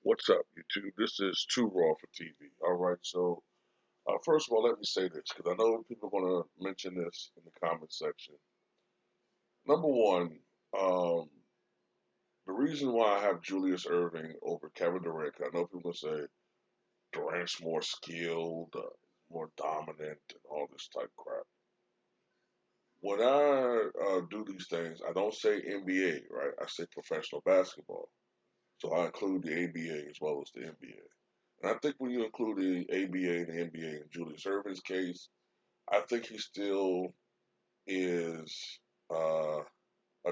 What's up, YouTube? This is Too Raw for TV. All right, so first of all, let me say this because I know people are going to mention this in the comment section. Number one, um, the reason why I have Julius Erving over Kevin Durant, 'cause I know people say Durant's more skilled, more dominant, and all this type of crap. When I do these things, I don't say NBA, right? I say professional basketball. So I include the ABA as well as the NBA. And I think when you include the ABA and the NBA in Julius Erving's case, I think he still is a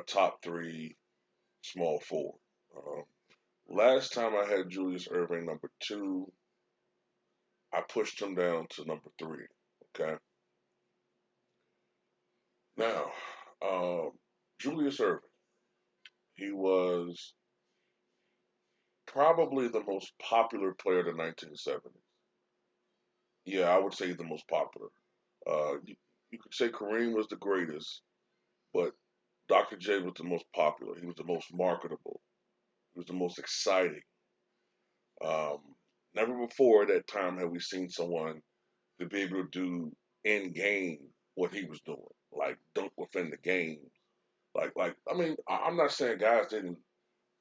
top three small forward. Um, Last time I had Julius Erving number two, I pushed him down to number three. Okay. Now, um, Julius Erving, he was probably the most popular player of the 1970s. Yeah, I would say the most popular. You could say Kareem was the greatest, but Dr. J was the most popular. He was the most marketable. He was the most exciting. Um, Never before at that time had we seen someone to be able to do in game what he was doing, like dunk within the game. I mean, I'm not saying guys didn't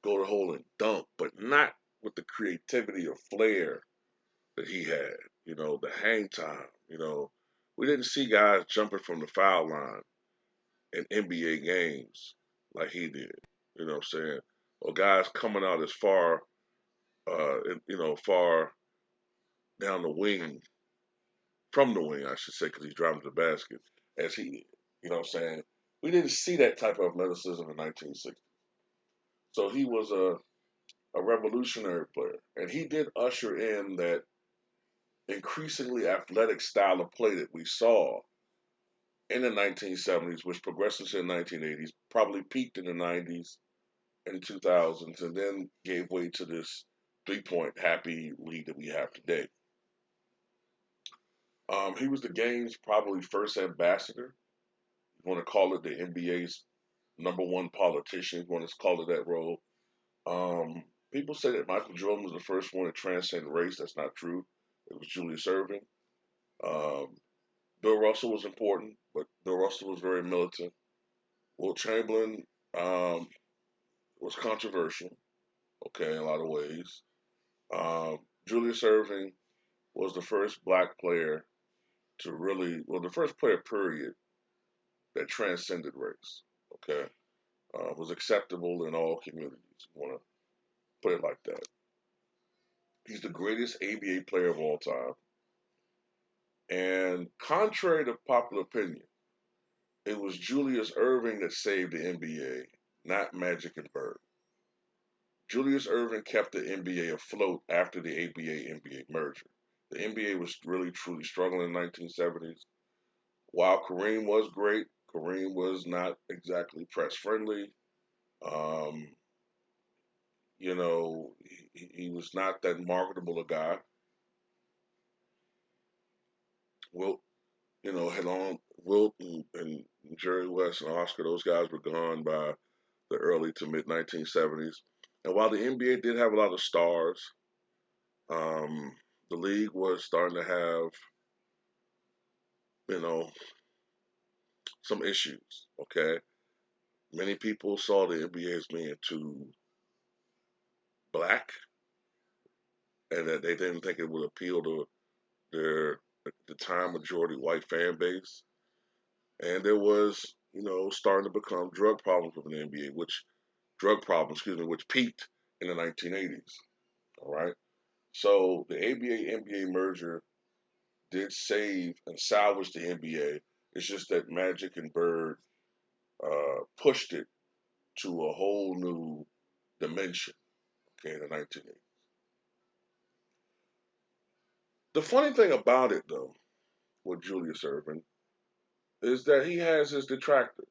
go to hole and dunk, but not with the creativity or flair that he had. The hang time. We didn't see guys jumping from the foul line in NBA games like he did. You know what I'm saying? Or guys coming out as far, far down the wing, from the wing, I should say, because he's driving to the basket, as he did. You know what I'm saying? We didn't see that type of athleticism in the 1960s. So he was a revolutionary player. And he did usher in that increasingly athletic style of play that we saw in the 1970s, which progressed into the 1980s, probably peaked in the 90s and 2000s, and then gave way to this 3-point happy league that we have today. He was the game's probably first ambassador. You want to call it the NBA's number one politician. You want to call it that role. People say that Michael Jordan was the first one to transcend race. That's not true. It was Julius Erving. Um, Bill Russell was important, but Bill Russell was very militant. Will Chamberlain was controversial, okay, in a lot of ways. Um, Julius Erving was the first black player to really, well, the first player, period, that transcended race, okay, was acceptable in all communities. You want to put it like that. He's the greatest ABA player of all time. And contrary to popular opinion, it was Julius Erving that saved the NBA, not Magic and Bird. Julius Erving kept the NBA afloat after the ABA NBA merger. The NBA was really truly struggling in the 1970s. While Kareem was great, Kareem was not exactly press friendly. Um, he was not that marketable a guy. Wilt, had on Wilt and Jerry West and Oscar, those guys were gone by the early to mid 1970s. And while the NBA did have a lot of stars, um, the league was starting to have, you know, some issues. Okay, many people saw the NBA as being too black, and that they didn't think it would appeal to their at the time majority white fan base. And there was, starting to become drug problems within the NBA, which drug problems, excuse me, which peaked in the 1980s. All right. So the ABA NBA merger did save and salvage the NBA. It's just that Magic and Bird pushed it to a whole new dimension. Okay, in the 1980s. The funny thing about it, though, with Julius Erving, is that he has his detractors.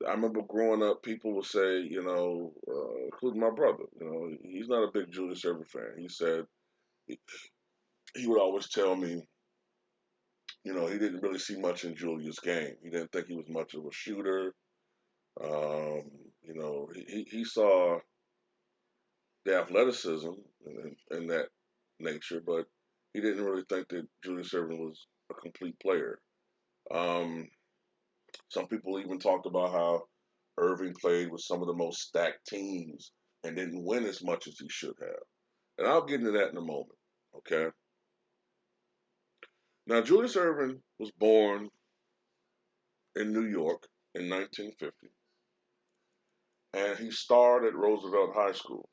I remember growing up, people would say, including my brother, he's not a big Julius Erving fan. He said he, he would always tell me, he didn't really see much in Julius' game. He didn't think he was much of a shooter. Um, he saw the athleticism and that nature, but he didn't really think that Julius Erving was a complete player. Um, some people even talked about how Erving played with some of the most stacked teams and didn't win as much as he should have. And I'll get into that in a moment. Okay. Now, Julius Erving was born in New York in 1950, and he starred at Roosevelt High School.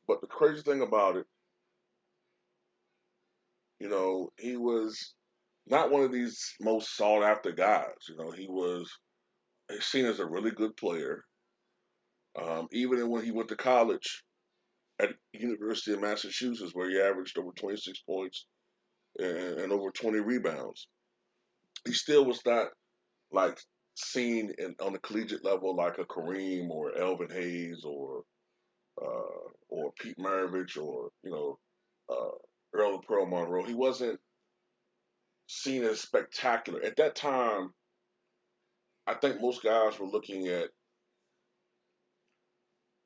But the crazy thing about it, he was not one of these most sought after guys. He was seen as a really good player. Even when he went to college at University of Massachusetts, where he averaged over 26 points and over 20 rebounds, he still was not like seen on the collegiate level like a Kareem or Elvin Hayes or Pete Maravich or Earl of Pearl Monroe. He wasn't seen as spectacular at that time. I think most guys were looking at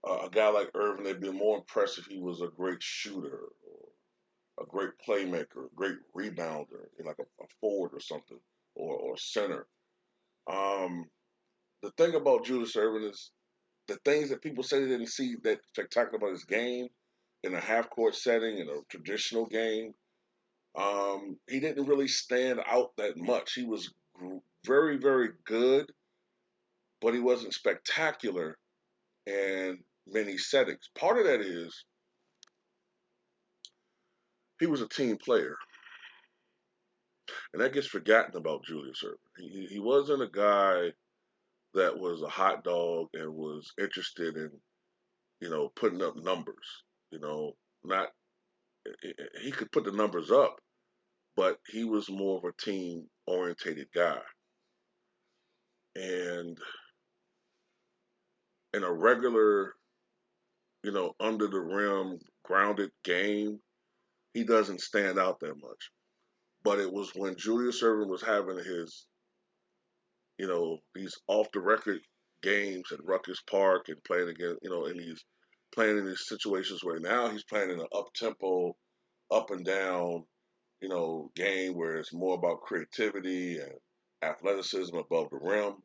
a guy like Erving. They'd be more impressed if he was a great shooter or a great playmaker, a great rebounder, like a forward or something, or center. Um, the thing about Julius Erving is the things that people say they didn't see that spectacular about his game in a half court setting, in a traditional game. He didn't really stand out that much. He was very, very good, but he wasn't spectacular in many settings. Part of that is he was a team player, and that gets forgotten about Julius Erving. He wasn't a guy that was a hot dog and was interested in putting up numbers. Not he could put the numbers up, but he was more of a team orientated guy. And in a regular, under the rim, grounded game, he doesn't stand out that much. But it was when Julius Erving was having these off the record games at Rutgers Park and playing against, and he's playing in these situations where now he's playing in an up tempo, up and down, game where it's more about creativity and athleticism above the rim.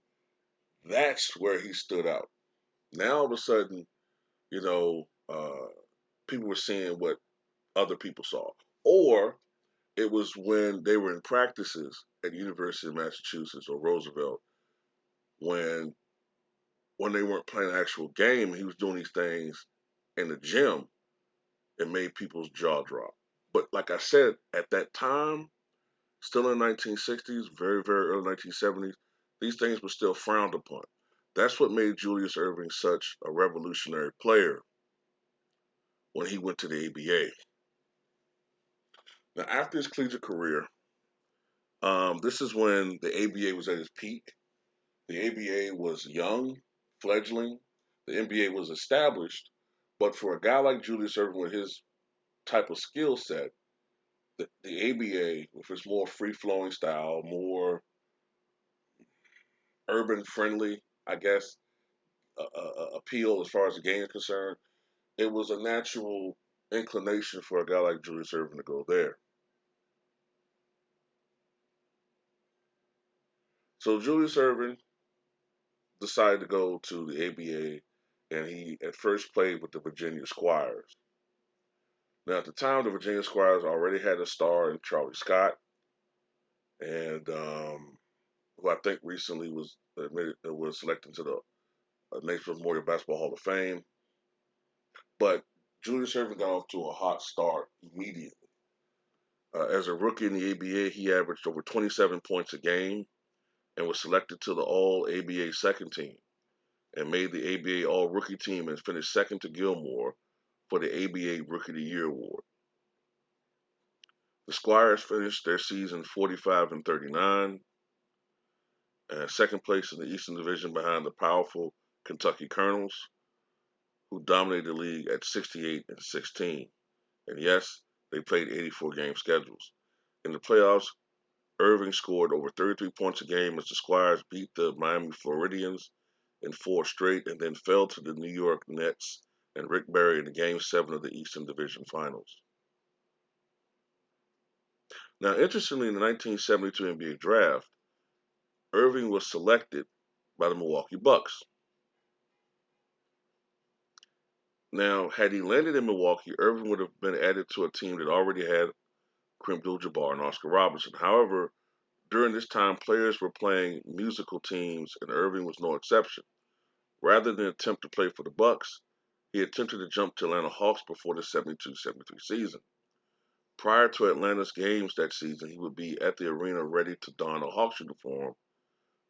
That's where he stood out. Now all of a sudden, you know, uh, people were seeing what other people saw, or it was when they were in practices at University of Massachusetts or Roosevelt when they weren't playing an actual game. He was doing these things in the gym. It made people's jaw drop. But like I said, at that time, still in the 1960s, very, very early 1970s, these things were still frowned upon. That's what made Julius Erving such a revolutionary player when he went to the ABA. Now, after his collegiate career, this is when the ABA was at its peak. The ABA was young, fledgling. The NBA was established. But for a guy like Julius Erving with his type of skill set, the ABA, with its more free flowing style, more urban friendly, I guess, appeal as far as the game is concerned, it was a natural inclination for a guy like Julius Erving to go there. So Julius Erving decided to go to the ABA, and he at first played with the Virginia Squires. Now, at the time, the Virginia Squires already had a star in Charlie Scott, and who I think recently was selected to the Naismith Memorial Basketball Hall of Fame. But Julius Erving got off to a hot start immediately. As a rookie in the ABA, he averaged over 27 points a game and was selected to the All ABA second team and made the ABA All Rookie team and finished second to Gilmore for the ABA Rookie of the Year award. The Squires finished their season 45 and 39, and second place in the Eastern Division behind the powerful Kentucky Colonels, who dominated the league at 68 and 16. And yes, they played 84 game schedules. In the playoffs, Erving scored over 33 points a game as the Squires beat the Miami Floridians in four straight, and then fell to the New York Nets and Rick Barry in the Game 7 of the Eastern Division Finals. Now, interestingly, in the 1972 NBA Draft, Erving was selected by the Milwaukee Bucks. Now, had he landed in Milwaukee, Erving would have been added to a team that already had Kareem Abdul-Jabbar and Oscar Robertson. However, during this time, players were playing musical teams, and Erving was no exception. Rather than attempt to play for the Bucks, he attempted to jump to Atlanta Hawks before the 72-73 season. Prior to Atlanta's games that season, he would be at the arena ready to don a Hawks uniform,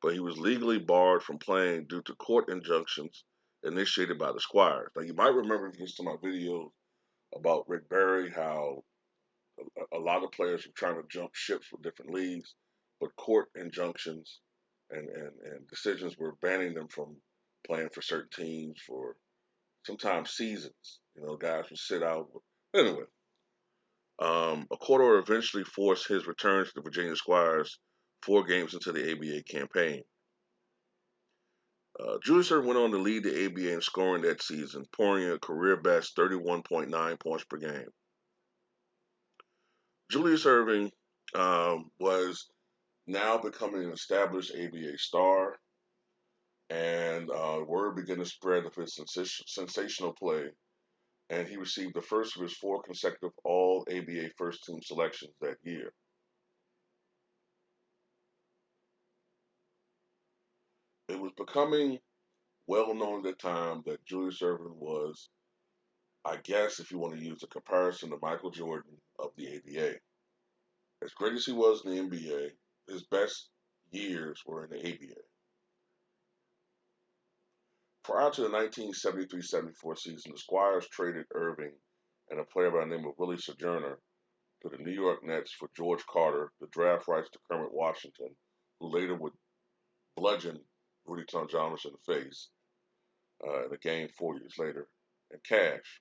but he was legally barred from playing due to court injunctions initiated by the Squires. Now, you might remember if you listen to my video about Rick Barry, how a lot of players were trying to jump ships with different leagues, but court injunctions and decisions were banning them from playing for certain teams for sometimes seasons. Guys would sit out. Anyway, a court order eventually forced his return to the Virginia Squires 4 games into the ABA campaign. Julius went on to lead the ABA in scoring that season, pouring a career best 31.9 points per game. Julius Erving was now becoming an established ABA star, and word began to spread of his sensational play, and he received the first of his 4 consecutive All-ABA first-team selections that year. It was becoming well known at the time that Julius Erving was, I guess, if you want to use a comparison, to Michael Jordan of the ABA. As great as he was in the NBA, his best years were in the ABA. Prior to the 1973-74 season, the Squires traded Erving and a player by the name of Willie Sojourner to the New York Nets for George Carter, the draft rights to Kermit Washington, who later would bludgeon Rudy Tonjonis in the face in a game 4 years later, and cash.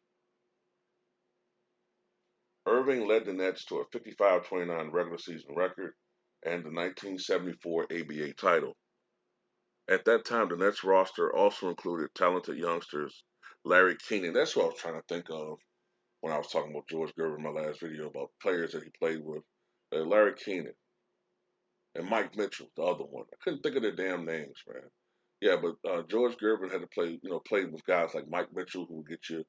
Erving led the Nets to a 55-29 regular season record and the 1974 ABA title. At that time, the Nets roster also included talented youngsters Larry Keenan. That's what I was trying to think of when I was talking about George Gervin in my last video about players that he played with. Larry Keenan and Mike Mitchell, the other one. I couldn't think of their damn names, man. Yeah, but George Gervin had to played with guys like Mike Mitchell, who would get you,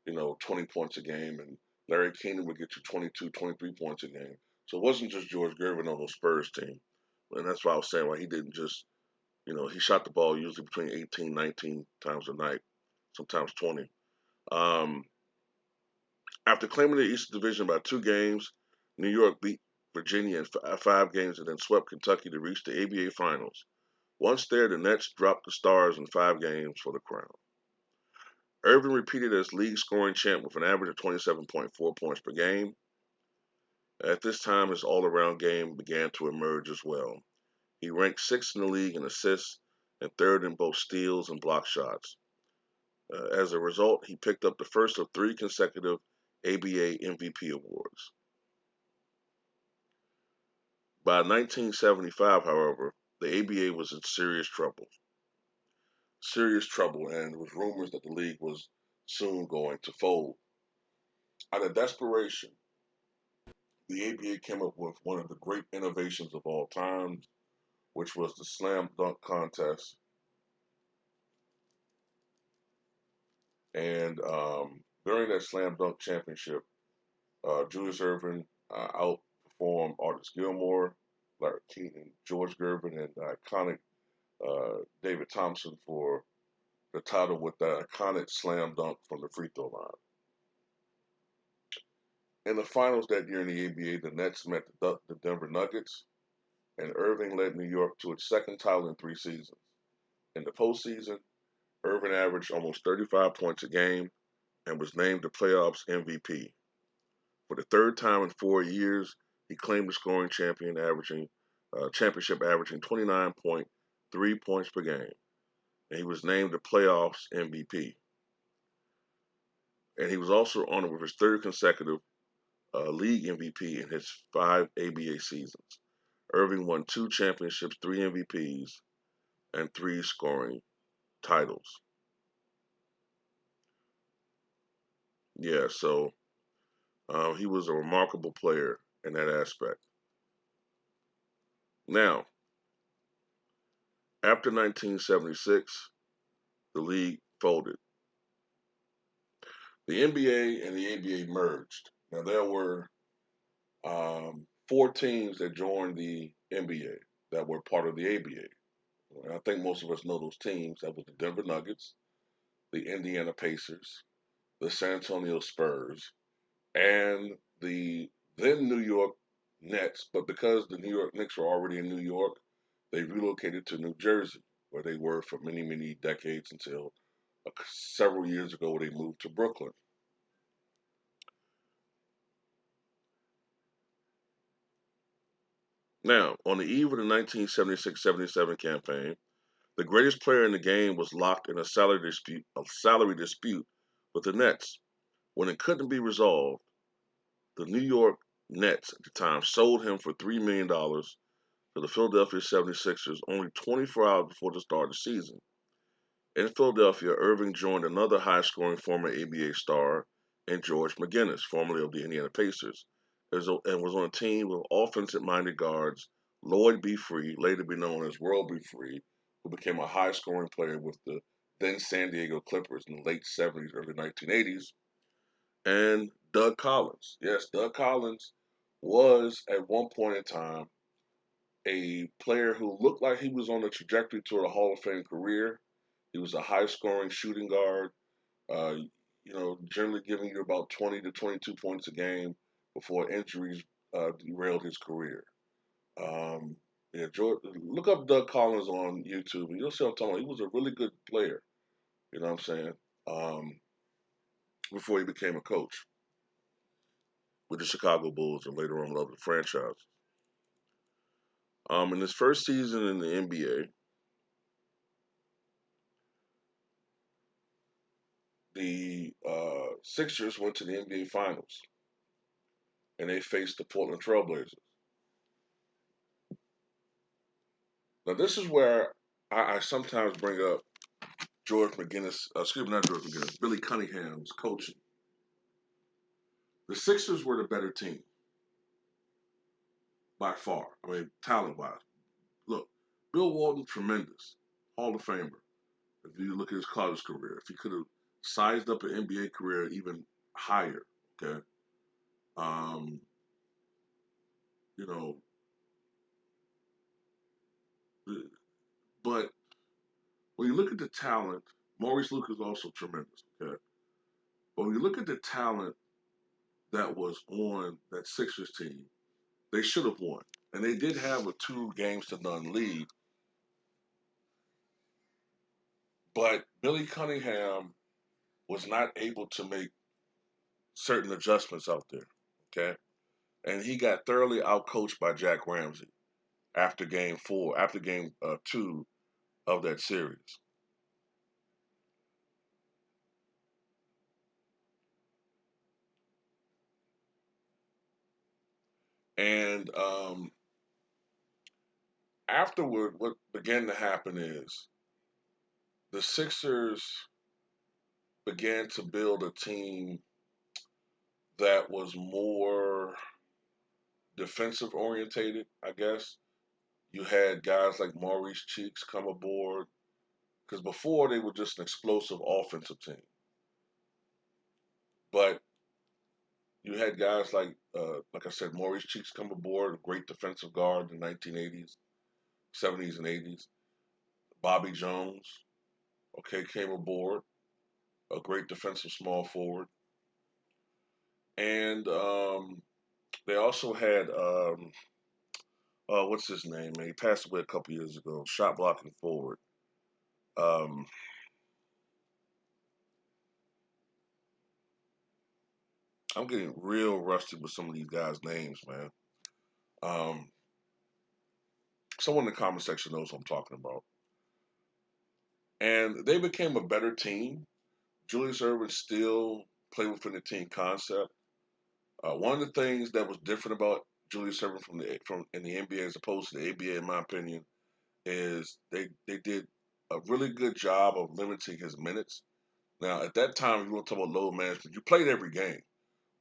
20 points a game, and Larry Keenan would get you 22, 23 points a game. So it wasn't just George Gervin on those Spurs team. And that's why I was saying why he didn't just, he shot the ball usually between 18, 19 times a night, sometimes 20. Um, After claiming the Eastern Division by 2 games, New York beat Virginia in 5 games and then swept Kentucky to reach the ABA Finals. Once there, the Nets dropped the Stars in 5 games for the crown. Erving repeated as league scoring champ with an average of 27.4 points per game. At this time, his all-around game began to emerge as well. He ranked 6th in the league in assists and 3rd in both steals and block shots. As a result, he picked up the first of 3 consecutive ABA MVP awards. By 1975, however, the ABA was in serious trouble. And there was rumors that the league was soon going to fold. Out of desperation, the ABA came up with one of the great innovations of all time, which was the slam dunk contest. And during that slam dunk championship, Julius Erving outperformed Artis Gilmore, Larry Keenan, George Gervin, and the iconic David Thompson for the title with the iconic slam dunk from the free throw line. In the finals that year in the ABA, the Nets met the Denver Nuggets, and Erving led New York to its 2nd title in 3 seasons. In the postseason, Erving averaged almost 35 points a game and was named the playoffs MVP. For the 3rd time in 4 years, he claimed the scoring championship averaging 29.3 points per game, and he was named the playoffs MVP. And he was also honored with his 3rd consecutive league MVP in his 5 ABA seasons. Erving won 2 championships, 3 MVPs, and 3 scoring titles. Yeah, so he was a remarkable player in that aspect. Now, after 1976, the league folded. The NBA and the ABA merged. Now, there were four teams that joined the NBA that were part of the ABA. And I think most of us know those teams. That was the Denver Nuggets, the Indiana Pacers, the San Antonio Spurs, and the then New York Nets. But because the New York Knicks were already in New York, they relocated to New Jersey, where they were for many, many decades until several years ago they moved to Brooklyn. Now, on the eve of the 1976-77 campaign, the greatest player in the game was locked in a salary dispute with the Nets. When it couldn't be resolved, the New York Nets at the time sold him for $3 million to the Philadelphia 76ers only 24 hours before the start of the season. In Philadelphia, Erving joined another high scoring former ABA star in George McGinnis, formerly of the Indiana Pacers, and was on a team with offensive minded guards Lloyd B. Free, later to be known as World B. Free, who became a high scoring player with the then San Diego Clippers in the late 70s, early 1980s, and Doug Collins. Yes, Doug Collins was at one point in time a player who looked like he was on the trajectory toward a Hall of Fame career. He was a high scoring shooting guard, uh, generally giving you about 20 to 22 points a game before injuries derailed his career. Um, yeah, look up Doug Collins on YouTube and you'll see what I'm talking about. He was a really good player, you know what I'm saying, um, before he became a coach with the Chicago Bulls and later on with other franchises. In his first season in the NBA, the Sixers went to the NBA Finals and they faced the Portland Trailblazers. Now, this is where I sometimes bring up George McGinnis, excuse me, not George McGinnis, Billy Cunningham's coaching. The Sixers were the better team by far. I mean, talent wise. Look, Bill Walton, tremendous, Hall of Famer. If you look at his college career, if he could have sized up an NBA career even higher, okay, um, you know, but when you look at the talent, Maurice Luke is also tremendous, okay. But when you look at the talent that was on that Sixers team, they should have won. And they did have a 2 games to none lead. But Billy Cunningham was not able to make certain adjustments out there. Okay. And he got thoroughly outcoached by Jack Ramsey after game two of that series. And afterward, what began to happen is the Sixers began to build a team that was more defensive orientated, I guess. You had guys like Maurice Cheeks come aboard because before they were just an explosive offensive team. But you had guys like I said, Maurice Cheeks come aboard, a great defensive guard in the 1980s, 70s, and 80s. Bobby Jones, okay, came aboard, a great defensive small forward. And they also had, what's his name, man? He passed away a couple years ago, shot blocking forward. Um, I'm getting real rusty with some of these guys' names, man. Um, Someone in the comment section knows what I'm talking about. And they became a better team. Julius Erving still played within the team concept. One of the things that was different about Julius Erving from in the NBA as opposed to the ABA, in my opinion, is they did a really good job of limiting his minutes. Now, at that time, if you want to talk about load management, you played every game,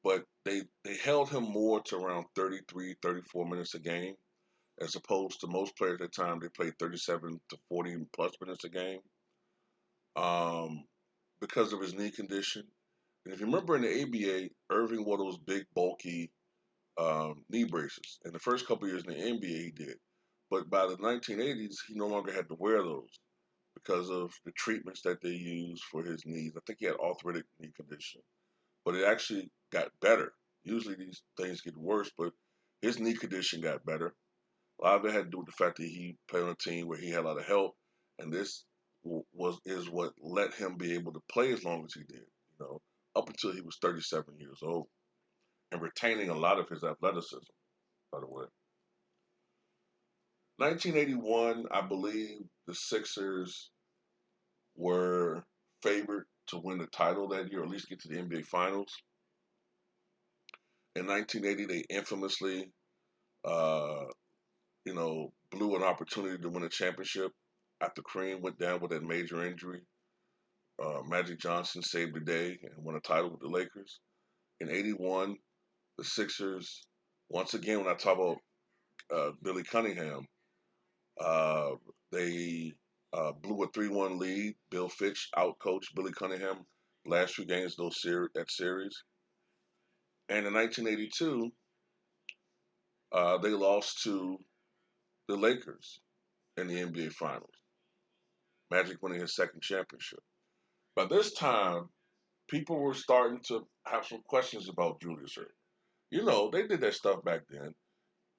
but they held him more to around 33, 34 minutes a game, as opposed to most players at the time, they played 37 to 40 plus minutes a game um, because of his knee condition. And if you remember in the ABA, Erving wore those big, bulky knee braces. In the first couple of years in the NBA, he did. But by the 1980s, he no longer had to wear those because of the treatments that they used for his knees. I think he had arthritic knee condition, but it actually got better. Usually these things get worse, but his knee condition got better. A lot of it had to do with the fact that he played on a team where he had a lot of help, and this is what let him be able to play as long as he did. Up until he was 37 years old, and retaining a lot of his athleticism. By the way, 1981, I believe the Sixers were favored to win the title that year, or at least get to the NBA Finals. In 1980, they infamously, uh, blew an opportunity to win a championship after Kareem went down with that major injury. Magic Johnson saved the day and won a title with the Lakers. In '81, the Sixers, once again, when I talk about Billy Cunningham, uh, they blew a 3-1 lead. Bill Fitch outcoached Billy Cunningham last few games of that series. And in 1982, they lost to the Lakers in the NBA Finals. Magic winning his second championship. By this time, people were starting to have some questions about Julius Erving. They did that stuff back then.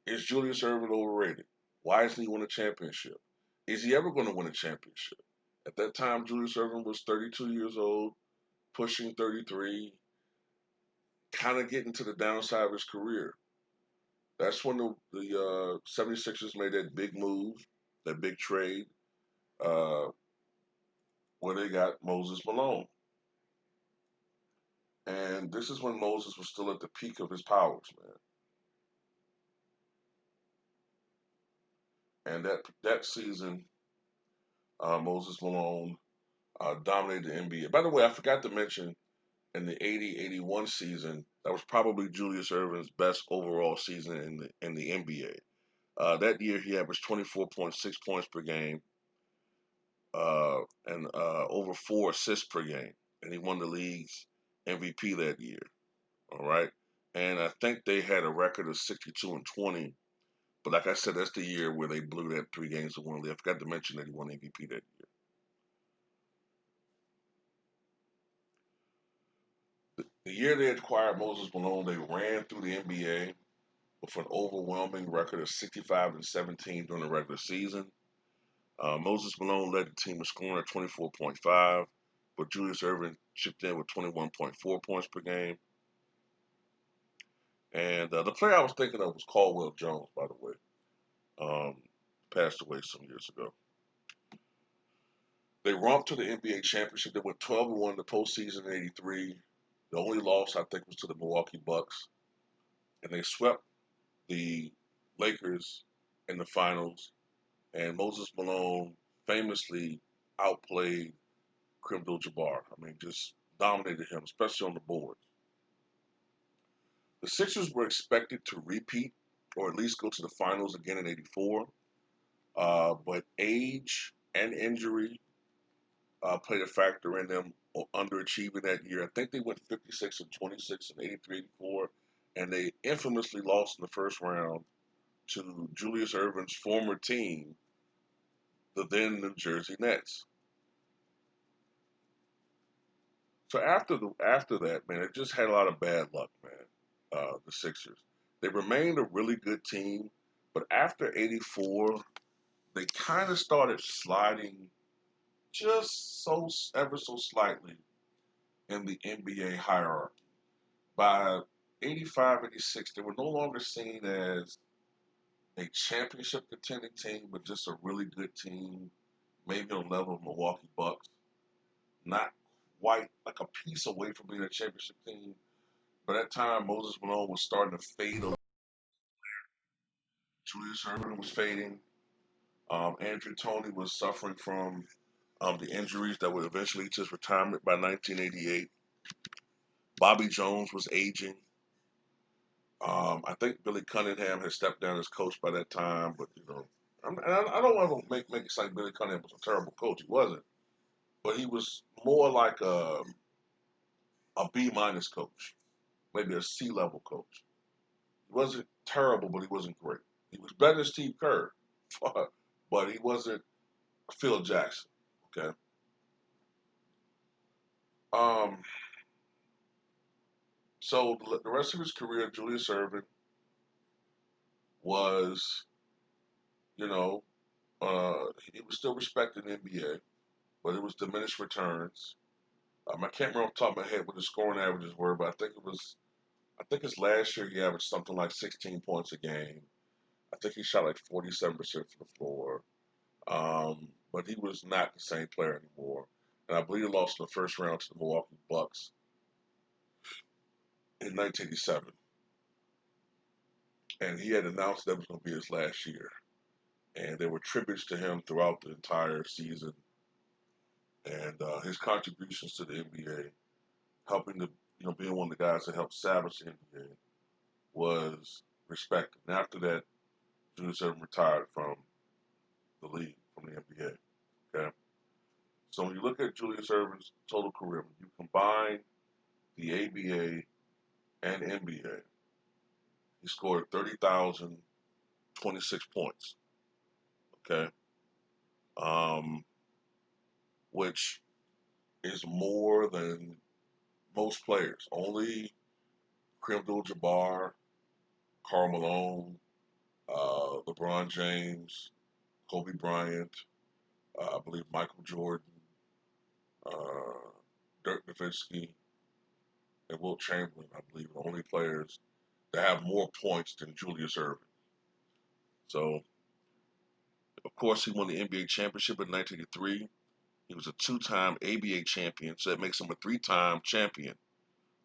Is Julius Erving overrated? Why isn't he win a championship? Is he ever going to win a championship? At that time, Julius Erving was 32 years old, pushing 33, kind of getting to the downside of his career. That's when the 76ers made that big move, that big trade, uh, where they got Moses Malone. And this is when Moses was still at the peak of his powers, man. And that season, Moses Malone dominated the NBA. By the way, I forgot to mention in the 80-81 season, that was probably Julius Erving's best overall season in the NBA. That year, he averaged 24.6 points per game and over 4 assists per game, and he won the league's MVP that year. All right, and I think they had a record of 62-20. But like I said, that's the year where they blew that 3 games to 1 lead. I forgot to mention that he won MVP that year. The year they acquired Moses Malone, they ran through the NBA with an overwhelming record of 65-17 during the regular season. Moses Malone led the team in scoring at 24.5, but Julius Erving chipped in with 21.4 points per game. And the player I was thinking of was Caldwell Jones, by the way. Um, Passed away some years ago. They romped to the NBA championship. They went 12-1 in the postseason in '83. The only loss, I think, was to the Milwaukee Bucks. And they swept the Lakers in the finals. And Moses Malone famously outplayed Kareem Abdul-Jabbar. I mean, just dominated him, especially on the boards. The Sixers were expected to repeat or at least go to the finals again in '84. But age and injury played a factor in them underachieving that year. I think they went 56-26 in '83-'84, and they infamously lost in the first round to Julius Erving's former team, the then New Jersey Nets. So after that, man, it just had a lot of bad luck, man. The Sixers. They remained a really good team, but after '84, they kind of started sliding just so ever so slightly in the NBA hierarchy. By '85, '86, they were no longer seen as a championship contending team, but just a really good team, maybe on the level of Milwaukee Bucks. Not quite like a piece away from being a championship team. By that time, Moses Malone was starting to fade. Julius Erving was fading. Andrew Toney was suffering from the injuries that would eventually lead to his retirement by 1988. Bobby Jones was aging. I think Billy Cunningham had stepped down as coach by that time, but I don't want to make it like Billy Cunningham was a terrible coach. He wasn't, but he was more like a B minus coach, maybe a C level coach. He wasn't terrible, but he wasn't great. He was better than Steve Kerr, but he wasn't Phil Jackson. Okay. Um, so the rest of his career, Julius Erving was, you know, he was still respected in the NBA, but it was diminished returns. I can't remember off the top of my head what the scoring averages were, but I think his last year he averaged something like 16 points a game. I think he shot like 47% from the floor. But he was not the same player anymore. And I believe he lost in the first round to the Milwaukee Bucks in 1987. And he had announced that was going to be his last year. And there were tributes to him throughout the entire season. And his contributions to the NBA, helping to, being one of the guys that helped establish the NBA, was respected. And after that, Julius Erving retired from the league, from the NBA. Okay. So when you look at Julius Erving's total career, when you combine the ABA and NBA, he scored 30,026 points. Okay. Um, which is more than most players. Only Kareem Abdul-Jabbar, Karl Malone, LeBron James, Kobe Bryant, I believe Michael Jordan, uh, Dirk Nowitzki, and Wilt Chamberlain, I believe, are the only players that have more points than Julius Erving. So, of course, he won the NBA championship in 1983. He was a two-time ABA champion, so that makes him a three-time champion.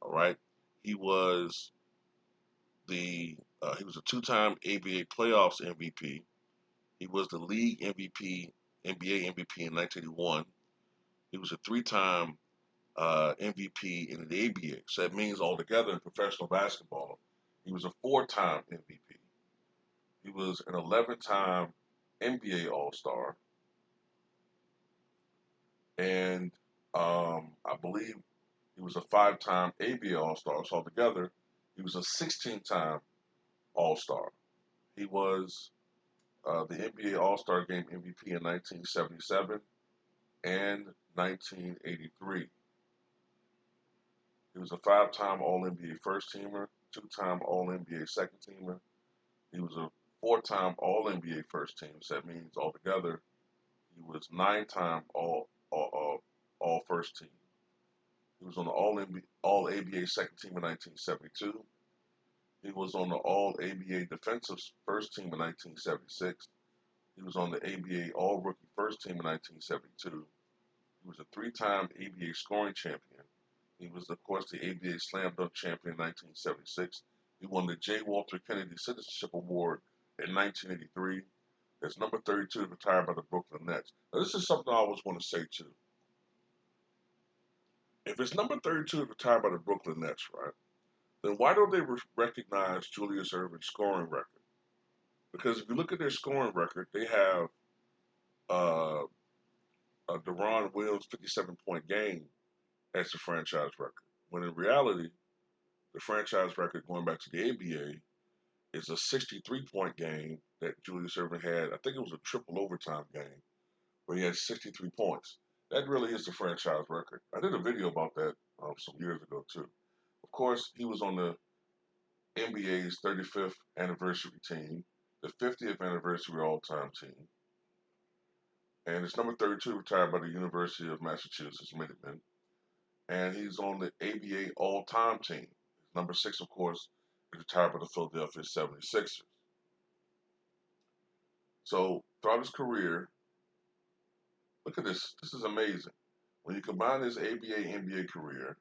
All right, he was he was a two-time ABA playoffs MVP. He was the league MVP, NBA MVP in 1981. He was a three-time MVP in the ABA. So that means altogether in professional basketball, he was a four-time MVP. He was an 11-time NBA All-Star, and I believe he was a five-time ABA All-Star. So altogether, he was a 16-time All-Star. He was the NBA All-Star Game MVP in 1977 and 1983. He was a five-time All-NBA First Teamer, two-time All-NBA Second Teamer. He was a four-time All-NBA First Team. So that means altogether he was nine-time All First Team. He was on the All ABA Second Team in 1972. He was on the All ABA Defensive First Team in 1976. He was on the ABA All Rookie First Team in 1972. He was a three-time ABA Scoring Champion. He was, of course, the ABA Slam Dunk Champion in 1976. He won the J. Walter Kennedy Citizenship Award in 1983. As number 32, retired by the Brooklyn Nets. Now, this is something I always want to say too. If it's number 32 retired by the Brooklyn Nets, right, then why don't they recognize Julius Erving's scoring record? Because if you look at their scoring record, they have uh, a Deron Williams 57-point game as the franchise record. When in reality, the franchise record going back to the ABA is a 63-point game that Julius Erving had. I think it was a triple overtime game where he had 63 points. That really is the franchise record. I did a video about that some years ago too. Of course, he was on the NBA's 35th anniversary team, the 50th anniversary all-time team, and it's number 32 retired by the University of Massachusetts Minutemen, and he's on the ABA all-time team. Number 6, of course, is retired by the Philadelphia 76ers. So throughout his career, look at this. This is amazing. When you combine his ABA NBA career,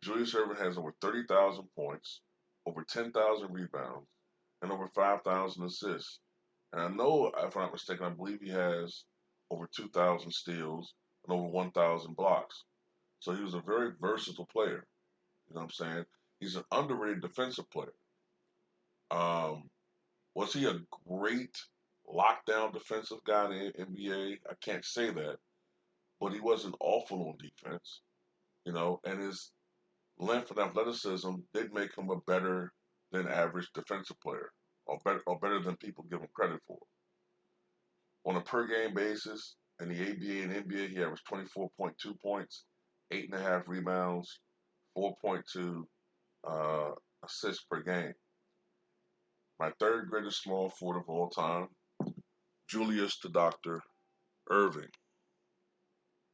Julius Erving has over 30,000 points, over 10,000 rebounds, and over 5,000 assists. And I know, if I'm not mistaken, I believe he has over 2,000 steals, and over 1,000 blocks. So he was a very versatile player. You know what I'm saying? He's an underrated defensive player. Um, was he a great lockdown defensive guy in the NBA? I can't say that, but he wasn't awful on defense. You know, and his length and athleticism did make him a better than average defensive player, or better than people give him credit for. On a per game basis, in the ABA and NBA, he averaged 24.2 points, 8.5 rebounds, 4.2 uh, assists per game. My third greatest small forward of all time, Julius the Doctor Erving.